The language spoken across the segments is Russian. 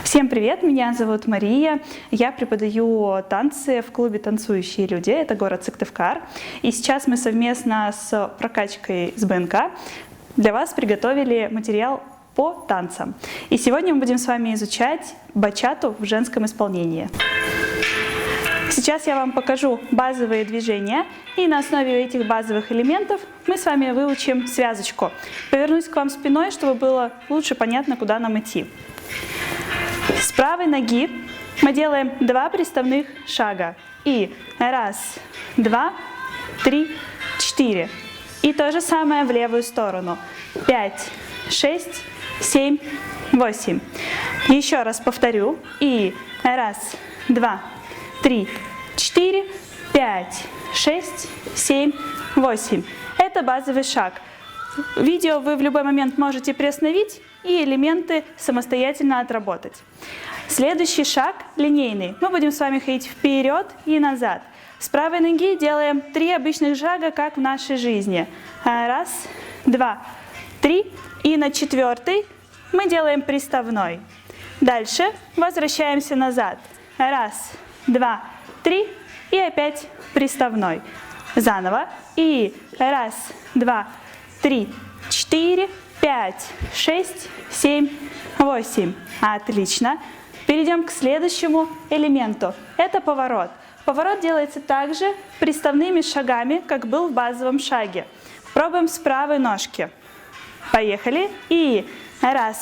Всем привет, меня зовут Мария, я преподаю танцы в клубе «Танцующие люди», это город Сыктывкар. И сейчас мы совместно с прокачкой с БНК для вас приготовили материал по танцам. И сегодня мы будем с вами изучать бачату в женском исполнении. Сейчас я вам покажу базовые движения, и на основе этих базовых элементов мы с вами выучим связочку. Повернусь к вам спиной, чтобы было лучше понятно, куда нам идти. С правой ноги мы делаем 2 приставных шага. И 1, 2, 3, 4. И то же самое в левую сторону. 5, 6, 7, 8. Еще раз повторю. И 1, 2, 3, 4, 5, 6, 7, 8. Это базовый шаг. Видео вы в любой момент можете приостановить и элементы самостоятельно отработать. Следующий шаг линейный. Мы будем с вами ходить вперед и назад. С правой ноги делаем 3 обычных шага, как в нашей жизни. 1, 2, 3. И на 4 мы делаем приставной. Дальше возвращаемся назад. 1, 2, 3. И опять приставной. Заново. И 1, 2, 3, 4, 5, 6, 7, 8. Отлично. Перейдем к следующему элементу. Это поворот. Поворот делается также приставными шагами, как был в базовом шаге. Пробуем с правой ножки. Поехали. И 1,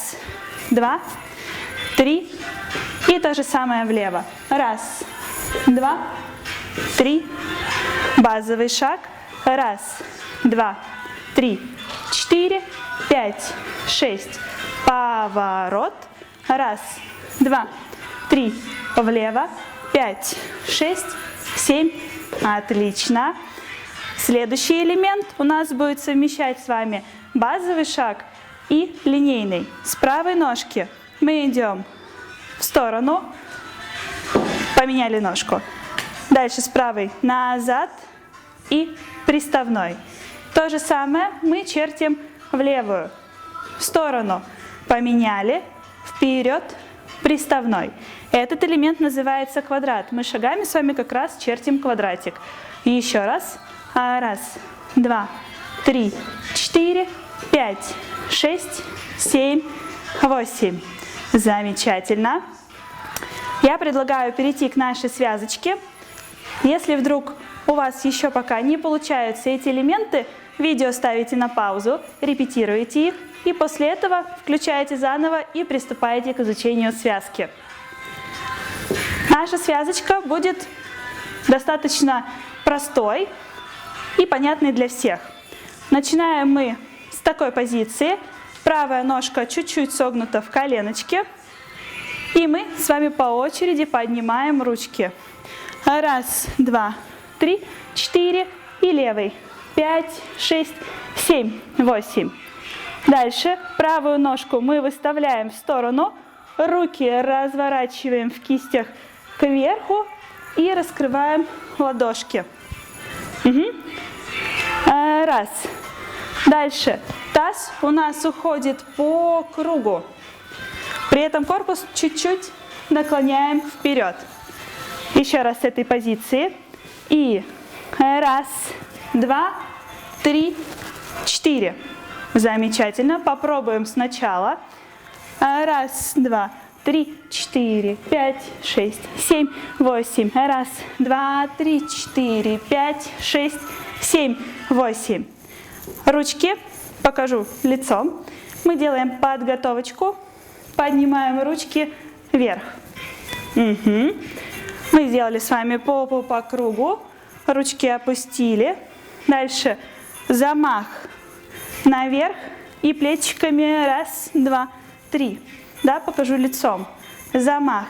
2, 3. И то же самое влево. 1, 2, 3. Базовый шаг. 1, 2, 3, 4, 5, 6. Поворот. 1, 2, 3. Влево. 5, 6, 7. Отлично. Следующий элемент у нас будет совмещать с вами базовый шаг и линейный. С правой ножки мы идем в сторону. Поменяли ножку. Дальше с правой назад и приставной. То же самое мы чертим в левую. В сторону поменяли, вперед, приставной. Этот элемент называется квадрат. Мы шагами с вами как раз чертим квадратик. Еще раз. 1, 2, 3, 4, 5, 6, 7, 8. Замечательно. Я предлагаю перейти к нашей связочке. Если вдруг у вас еще пока не получаются эти элементы, видео ставите на паузу, репетируете их, и после этого включаете заново и приступаете к изучению связки. Наша связочка будет достаточно простой и понятной для всех. Начинаем мы с такой позиции. Правая ножка чуть-чуть согнута в коленочке. И мы с вами по очереди поднимаем ручки. 1, 2, 3, 4 и левый. 5, 6, 7, 8. Дальше правую ножку мы выставляем в сторону, руки разворачиваем в кистях кверху и раскрываем ладошки. 1. Дальше таз у нас уходит по кругу. При этом корпус чуть-чуть наклоняем вперед. Еще раз с этой позиции. И 1, 2, 3, 4. Замечательно. Попробуем сначала. 1, 2, 3, 4, 5, 6, 7, 8. 1, 2, 3, 4, 5, 6, 7, 8. Ручки покажу лицом. Мы делаем подготовочку. Поднимаем ручки вверх. Мы сделали с вами попу по кругу. Ручки опустили. Дальше замах наверх и плечиками 1, 2, 3. Да, покажу лицом. Замах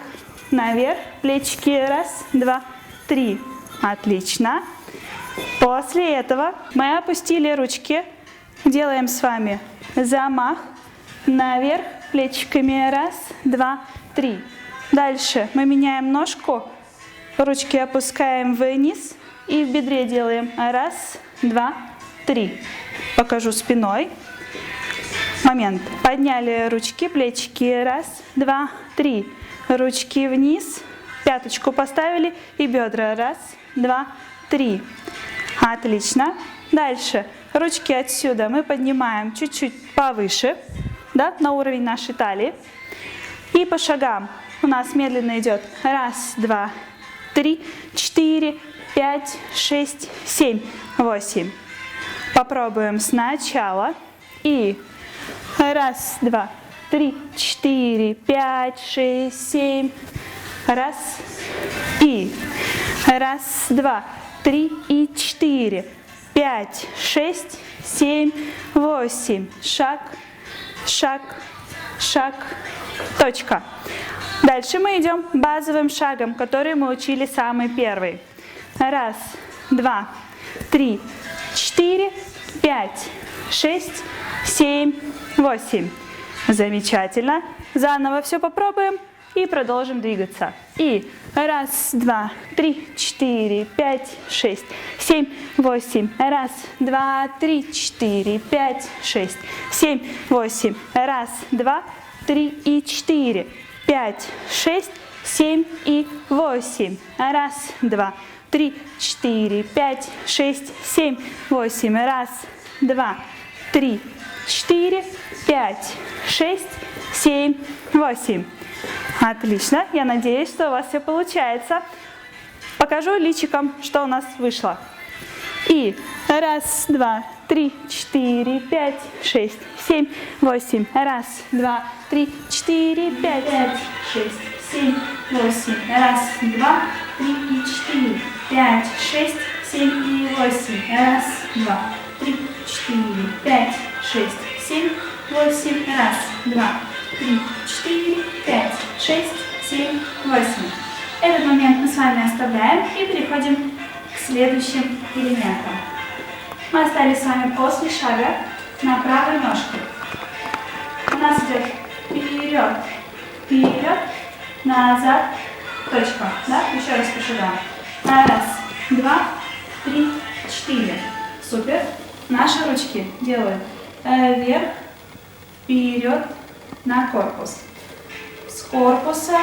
наверх, плечики 1, 2, 3. Отлично. После этого мы опустили ручки. Делаем с вами замах наверх, плечиками 1, 2, 3. Дальше мы меняем ножку. Ручки опускаем вниз и в бедре делаем 1, 2, 3. Покажу спиной. Момент. Подняли ручки, плечики. 1, 2, 3. Ручки вниз, пяточку поставили и бедра. Раз, два, три. Отлично. Дальше. Ручки отсюда мы поднимаем чуть-чуть повыше, да, на уровень нашей талии. И по шагам у нас медленно идет. Раз, два, три, 4, 5, 6, 7, 8. Попробуем сначала. И раз, два, 3, 4, 5, 6, 7. Раз. И раз, два, 3 и 4, 5, 6, 7, 8. Шаг, шаг, шаг, точка. Дальше мы идем базовым шагом, который мы учили самый первый. Раз, два, 3, 4, 5, 6, 7, 8. Замечательно. Заново все попробуем и продолжим двигаться. И раз, два, 3, 4, 5, 6, 7, 8. Раз, два, 3, 4, 5, 6, 7, 8. Раз, два, 3 и 4, 5, 6, 7 и 8. Раз, два, 3, 4, 5, 6, 7, 8. Раз, два, 3, 4, 5, 6, 7, 8. Отлично. Я надеюсь, что у вас все получается. Покажу личиком, что у нас вышло. И раз, два, 3, 4, 5, 6, 7, 8. Раз, два, 3, 4, 5, 6, 7, 8. Раз, два, 3 и 4, 5, 6, 7 и 8. Раз, два, 3, 4, 5, 6, 7, 8. Раз, два, 3, 4, 5, 6, 7, 8. Этот момент мы с вами оставляем и переходим к следующим элементам. Мы остались с вами после шага на правой ножке. У нас идет вперед, вперед, назад, точка. Да? Еще раз по шагам. Раз, два, 3, 4. Супер. Наши ручки делают вверх, вперед, на корпус. С корпуса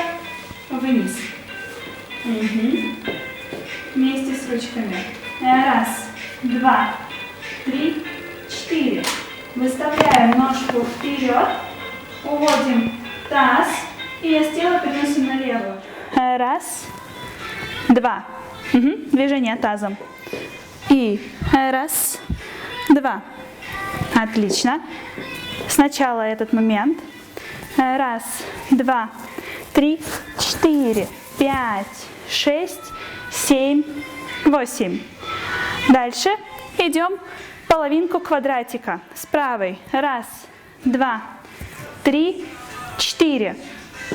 вниз. Угу. Вместе с ручками. Раз, два, 3, 4. Выставляем ножку вперед, уводим таз и с тела переносим на левую. Раз, два. Угу. Движение тазом. И раз, два. Отлично. Сначала этот момент. Раз, два, 3, 4, 5, 6, 7, 8. Дальше идем половинку квадратика с правой. Раз, два, 3, 4.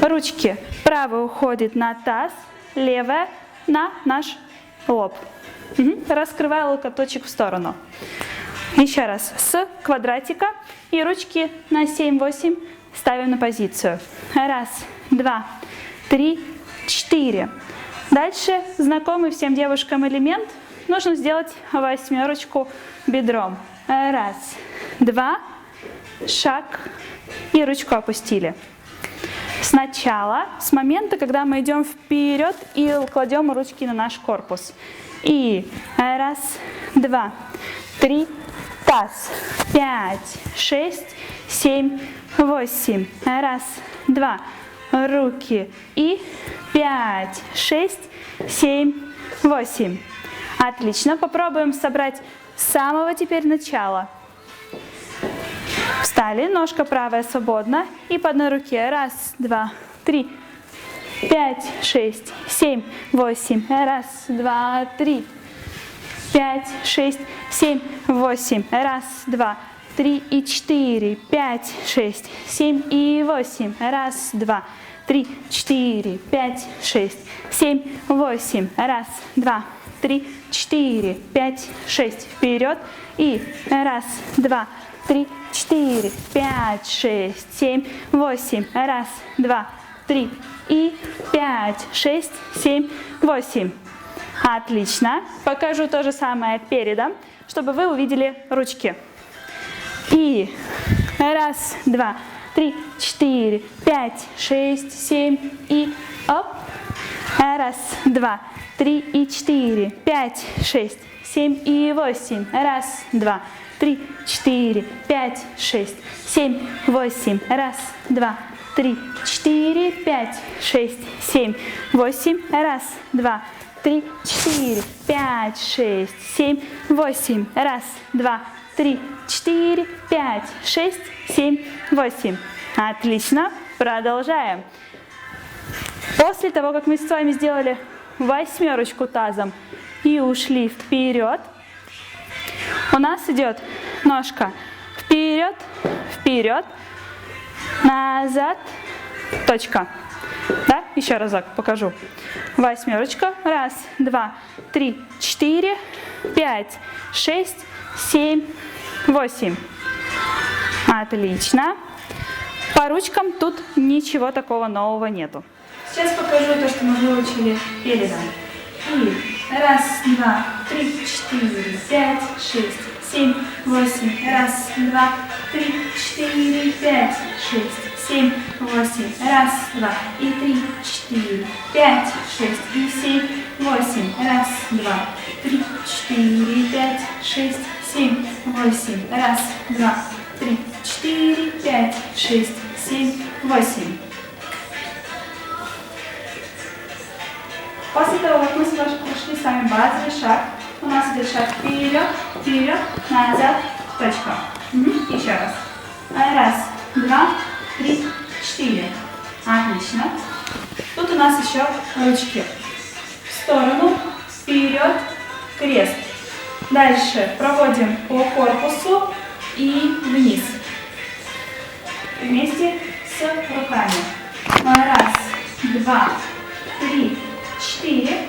Ручки правая уходит на таз, левая на наш лоб. Угу. Раскрываю локоточек в сторону. Еще раз. С квадратика и ручки на 7-8 ставим на позицию. Раз, два, 3, 4. Дальше знакомый всем девушкам элемент. Нужно сделать восьмерочку бедром. Раз, два, шаг и ручку опустили. Сначала, с момента, когда мы идем вперед и кладем ручки на наш корпус. И раз, два, 3, таз, 5, 6, 7, 8. Раз, два, руки и 5, 6, 7, 8. Отлично. Попробуем собрать с самого теперь начала. Встали, ножка правая свободна и по одной руке. Раз, два, 3, 5, 6, 7, 8. Раз, два, 3, 5, 6, 7, 8. Раз, два, 3 и 4, 5, 6, 7 и 8. Раз, два, 3, 4, 5, 6, 7, 8. Раз, два, 3, 4, 5, 6. Вперед. И раз, два, 3, 4, 5, 6, 7, 8. Раз, два, 3 и 5, 6, 7, 8. Отлично. Покажу то же самое передом, чтобы вы увидели ручки. И раз, два, 3, 4, 5, 6, 7 и оп. Раз, два, 3 и 4, 5, 6, 7 и 8. Раз, два, 3, 4, 5, 6, 7, 8. Раз, два, 3, 4, 5, 6, 7, 8. Раз, два, 3, 4, 5, 6, 7, 8. Раз, два, 3, 4, 5, 6, 7, 8. Отлично. Продолжаем. После того, как мы с вами сделали восьмерочку тазом и ушли вперед, у нас идет ножка вперед, вперед, назад, точка. Да? Еще разок покажу. Восьмерочка. Раз, два, 3, 4, 5, 6, 7, 8. Отлично. По ручкам тут ничего такого нового нету. Сейчас покажу то, что мы выучили передом. И раз, два, 3, 4, 5, 6, 7, 8. Раз, два, 3, 4, 5, 6, 7, 8. Раз, два, и 3, 4, 5, 6, и 7, 8. Раз, два, 3, 4, 5, 6, 7, 8. Раз, два, 3, 4, 5, 6, 7, 8. После того, как мы прошли с вами базовый шаг, у нас идет шаг вперед, вперед, назад, точка. Еще раз. Раз, два, 3, 4. Отлично. Тут у нас еще ручки. В сторону, вперед, крест. Дальше проводим по корпусу и вниз. Вместе с руками. Раз, два, 3, 4.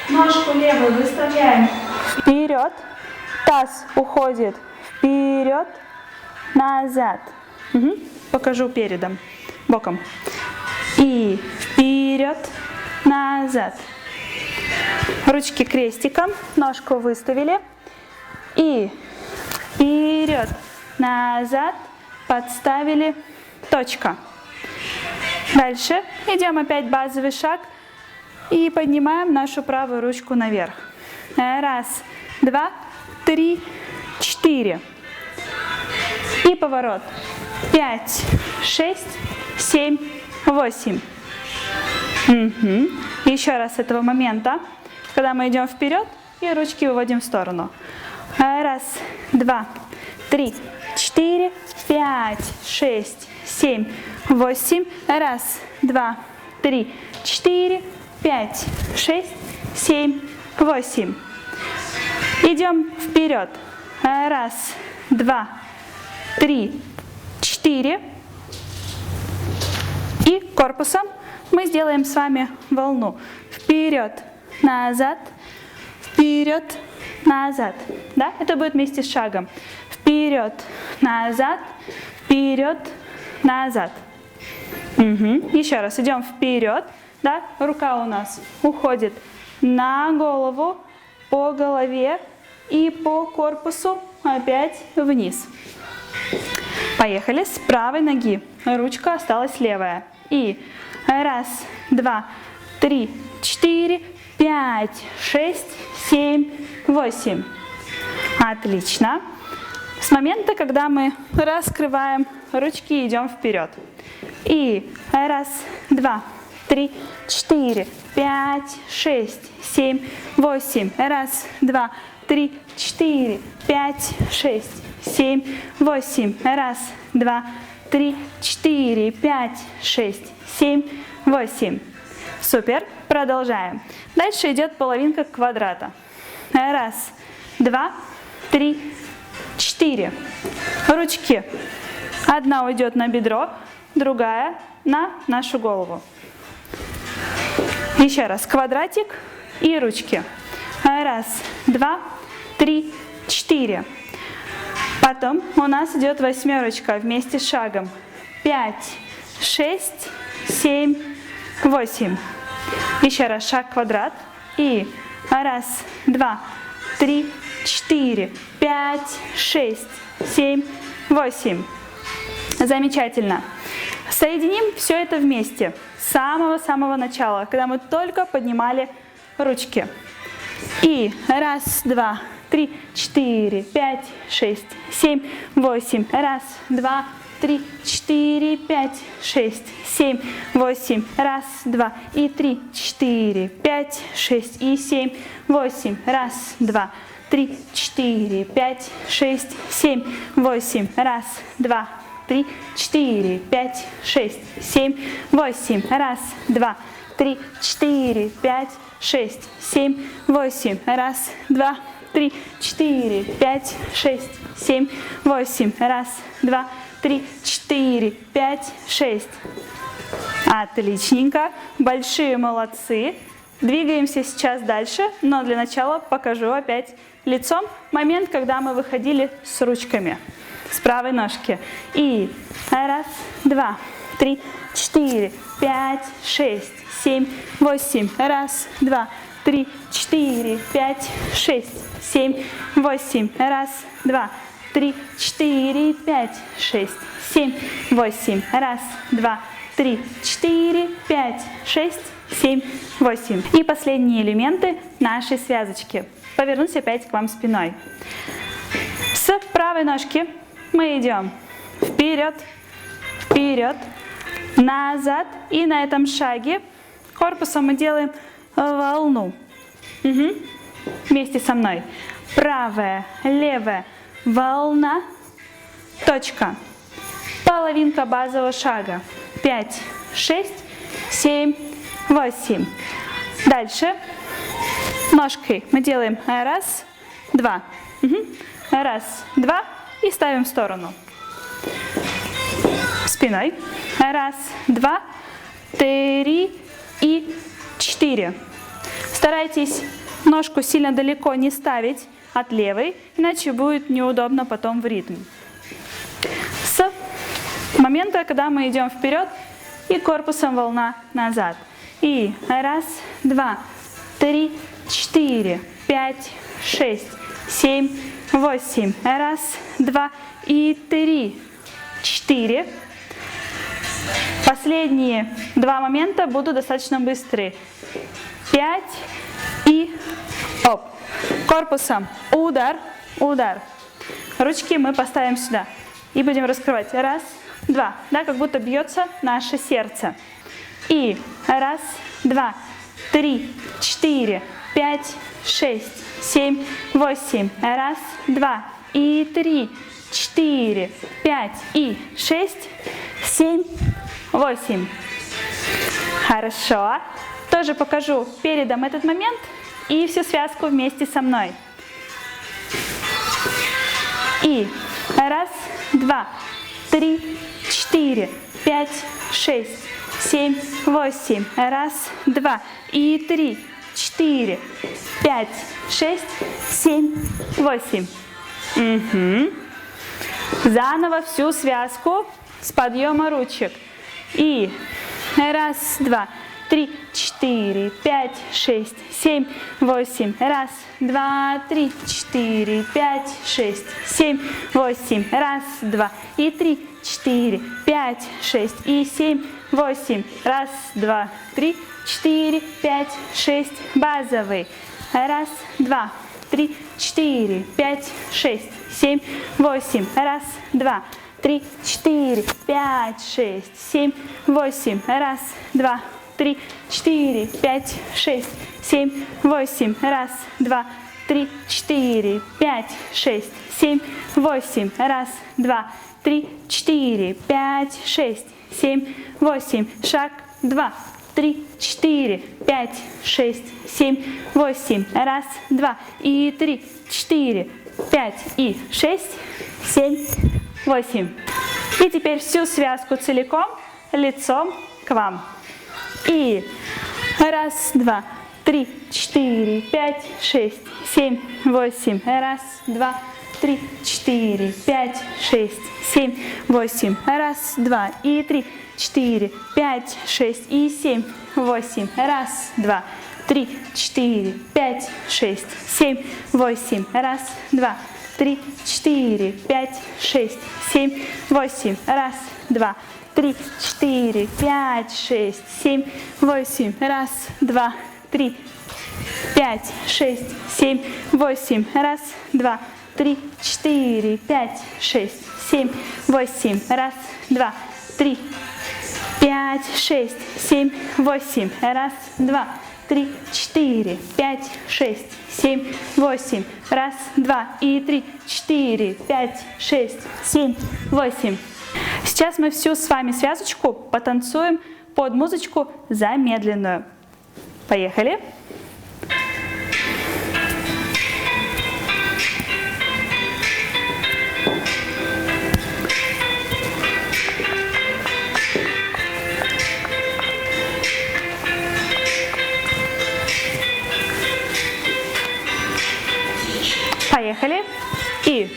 Ножку левую выставляем вперед. Таз уходит вперед, назад. Покажу передом, боком. И вперед, назад. Ручки крестиком, ножку выставили. И вперед, назад, подставили, точка. Дальше идем опять базовый шаг и поднимаем нашу правую ручку наверх. Раз, два, 3, 4. И поворот. 5, 6, 7, 8. Еще раз с этого момента, когда мы идем вперед и ручки выводим в сторону. Раз, два, 3, 4, 5, 6, 7, 8. Раз, два, 3, 4, 5, 6, 7, 8. Идем вперед. Раз, два, 3, 4. И корпусом мы сделаем с вами волну. Вперед, назад, вперед, назад. Да? Это будет вместе с шагом. Вперед, назад, вперед, назад. Еще раз. Идем вперед. Да? Рука у нас уходит на голову, по голове и по корпусу опять вниз. Поехали. С правой ноги ручка осталась левая. И раз, два, 3, 4, 5, 6, 7, 8. Отлично. С момента, когда мы раскрываем ручки, идем вперед. И раз, два, 3, 4, 5, 6, 7, 8. Раз, два, 3, 4, 5, 6, 7, 8. Раз, два, 3, 4, 5, 6, 7, 8. Супер. Продолжаем. Дальше идет половинка квадрата. Раз, два, 3, 4. Ручки. Одна уйдет на бедро, другая на нашу голову. Еще раз. Квадратик и ручки. Раз, два, 3, 4. Потом у нас идет восьмерочка вместе с шагом. 5, 6, 7, 8. Еще раз. Шаг квадрат. И раз, два, 3, 4, 5, 6, 7, 8. Замечательно. Соединим все это вместе с самого-самого начала, когда мы только поднимали ручки. И 1, 2, 3, 4, 5, 6, 7, 8. 1, 2, 3, 4, 5, 6, 7, 8. 1, 2 и 3, 4, 5, 6 и 7, 8. 1, 2, 3, 4, 5, 6, 7, 8. 1, 2, 3, 4, 5, 6, 7, 8. 1, 2, 3, 4, 5, 6, 7, 8. 1, 2, 3, 4, 5, 6, 7, 8. 1, 2, 3, 4, 5, 6. Отличненько. Большие молодцы. Двигаемся сейчас дальше, но для начала покажу опять лицом момент, когда мы выходили с ручками с правой ножки. И 1, 2, 3, 4, 5, 6, 7, 8. 1, 2, 3, 4, 5, 6, 7, 8. 1, 2, 3, 4, 5, 6, 7, 8. 1, 2, 3, 4, 5, 6, 7, 8. И последние элементы нашей связочки. Повернусь опять к вам спиной. С правой ножки мы идем вперед, вперед, назад. И на этом шаге корпусом мы делаем волну. Вместе со мной. Правая, левая, волна, точка. Половинка базового шага. 5, 6, 7, 8. Дальше ножкой мы делаем 1, 2. 1, 2 и ставим в сторону. Спиной. 1, 2, 3 и 4. Старайтесь ножку сильно далеко не ставить от левой, иначе будет неудобно потом в ритм. С момента, когда мы идем вперед и корпусом волна назад. И 1, 2, 3, 4, 5, 6, 7, 8. 1, 2 и 3, 4. Последние два момента будут достаточно быстрые. 5 и оп. Корпусом удар, удар. Ручки мы поставим сюда. И будем раскрывать. 1, 2. Да, как будто бьется наше сердце. И 1, 2, 3, 4, 5, 6, 7, 8. 1, 2 и 3, 4, 5 и 6, 7, 8. Хорошо. Тоже покажу передом этот момент и всю связку вместе со мной. И 1, 2, 3, 4, 5, 6, 7, 8. 1, 2 и 3, 4, 5, 6, 7, 8. Заново всю связку с подъема ручек. И 1, 2, 3, 4, 5, 6, 7, 8. 1, 2, 3, 4, 5, 6, 7, 8. 1, 2 и 3, 4, 5, 6 и 7, 8. 1, 2, 3, 4, 5, 6. Базовый. 1, 2, 3, 4, 5, 6, 7, 8. 1, 2, 3, 4, 5, 6, 7, 8. 1, 2, 3, 4, 5, 6, 7, 8. 1, 2, 3, 4, 5, 6, 7, 8. 1, 2, 3, 4, 5, 6, 7, 8. Шаг 2, 3, 4, 5, 6, 7, 8. 1, 2 и 3, 4, 5 и 6, 7, 8. И теперь всю связку целиком лицом к вам. И 1, 2, 3, 4, 5, 6, 7, 8. 1, 2, 3, 4, 5, 6, 7, 8. 1, 2 и 3, 4, 5, 6 и 7, 8. 1, 2, 3, 4, 5, 6, 7, 8. 1, 2, 3, 4, 5, 6, 7, 8. Раз, два, три, 4, 5, 6, 7, 8. Раз, два, три, 5, 6, 7, 8. Раз, два, три, 4, 5, 6, 7, 8. Раз, два, три, 5, 6, 7, 8. Раз, два, три, 4, 5, 6, 7, 8. Раз, два и 3, 4, 5, 6, 7, 8. Сейчас мы всю с вами связочку потанцуем под музычку замедленную. Поехали! Поехали. И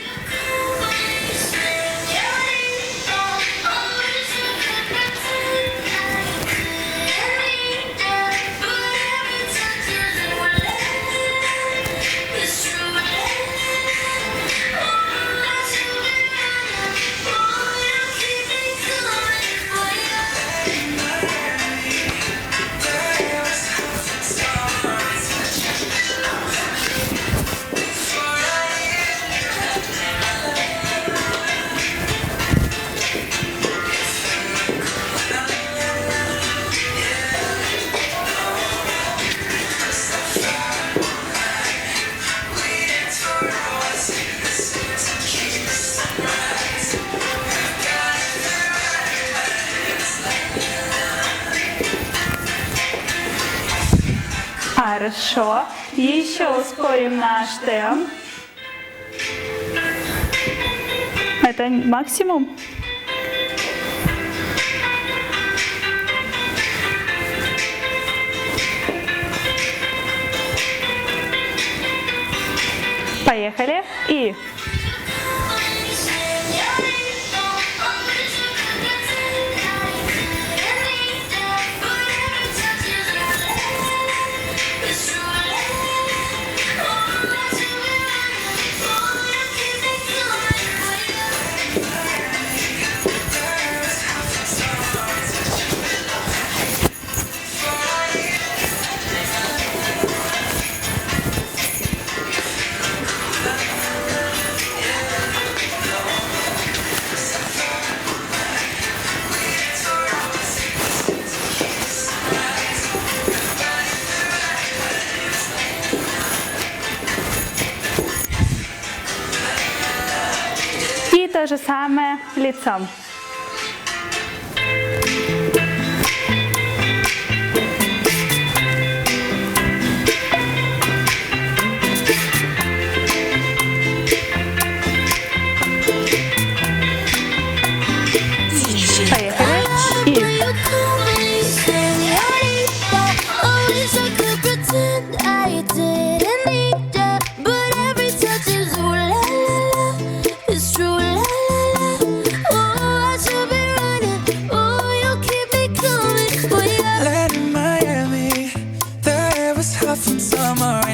хорошо. Еще ускорим наш темп. Это максимум. Поехали. И то же самое лицом. Поехали. И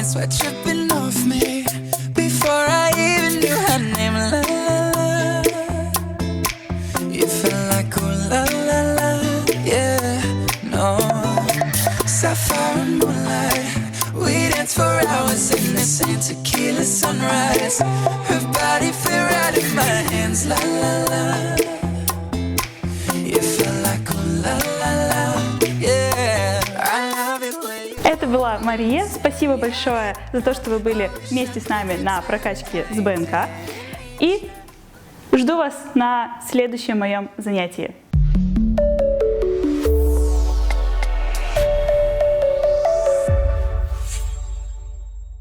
sweat dripping off me before I even knew her name. La la la, you felt like oh la la la, yeah, no. Sapphire and moonlight, we danced for hours in the same tequila sunrise. Her body fit right in my hands. La la la, you felt like oh la la la, yeah. I love it when you... Это была Мария. Спасибо большое за то, что вы были вместе с нами на прокачке с БНК. И жду вас на следующем моем занятии.